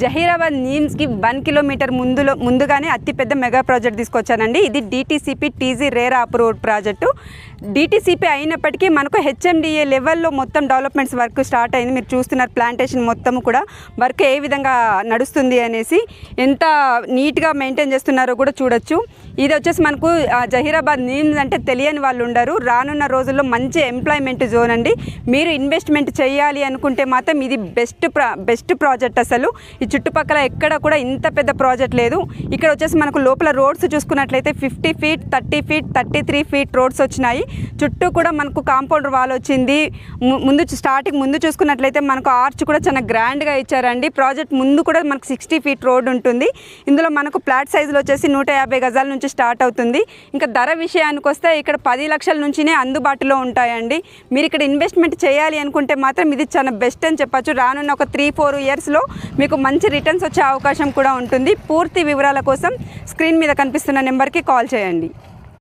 Zaheerabad నీమ్స్కి 1 kilometre ముందుగానే అతిపెద్ద mega project తీసుకొచ్చానండి. ఇది DTCP TG RERA approved project. DTCP అయినప్పటికీ మనకు హెచ్ఎండిఏ లెవెల్లో మొత్తం డెవలప్మెంట్స్ వర్క్ స్టార్ట్ అయింది. మీరు చూస్తున్నారు ప్లాంటేషన్ మొత్తం కూడా వర్క్ ఏ విధంగా నడుస్తుంది అనేసి, ఎంత నీట్గా మెయింటైన్ చేస్తున్నారో కూడా చూడొచ్చు. ఇది వచ్చేసి మనకు జహీరాబాద్ నీమ్స్ అంటే తెలియని వాళ్ళు ఉండరు. రానున్న రోజుల్లో మంచి ఎంప్లాయ్మెంట్ జోన్ అండి. మీరు ఇన్వెస్ట్మెంట్ చేయాలి అనుకుంటే మాత్రం ఇది బెస్ట్ ప్రాజెక్ట్. అసలు ఈ చుట్టుపక్కల ఎక్కడ కూడా ఇంత పెద్ద ప్రాజెక్ట్ లేదు. ఇక్కడ వచ్చేసి మనకు లోపల రోడ్స్ చూసుకున్నట్లయితే 50 ఫీట్ 30 ఫీట్ 33 ఫీట్ రోడ్స్ వచ్చినాయి. చుట్టూ కూడా మనకు కాంపౌండ్ వాల్ వచ్చింది. స్టార్టింగ్ ముందు చూసుకున్నట్లయితే మనకు ఆర్చ్ కూడా చాలా గ్రాండ్గా ఇచ్చారండి. ప్రాజెక్ట్ ముందు కూడా మనకు 60 ఫీట్ రోడ్ ఉంటుంది. ఇందులో మనకు ఫ్లాట్ సైజులో వచ్చేసి 150 గజాల నుంచి స్టార్ట్ అవుతుంది. ఇంకా ధర విషయానికి వస్తే ఇక్కడ 10 లక్షల నుంచినే అందుబాటులో ఉంటాయండి. మీరు ఇక్కడ ఇన్వెస్ట్మెంట్ చేయాలి అనుకుంటే మాత్రం ఇది చాలా బెస్ట్ అని చెప్పచ్చు. రానున్న ఒక 3-4 ఇయర్స్లో మీకు మంచి రిటర్న్స్ వచ్చే అవకాశం కూడా ఉంటుంది. పూర్తి వివరాల కోసం స్క్రీన్ మీద కనిపిస్తున్న నెంబర్కి కాల్ చేయండి.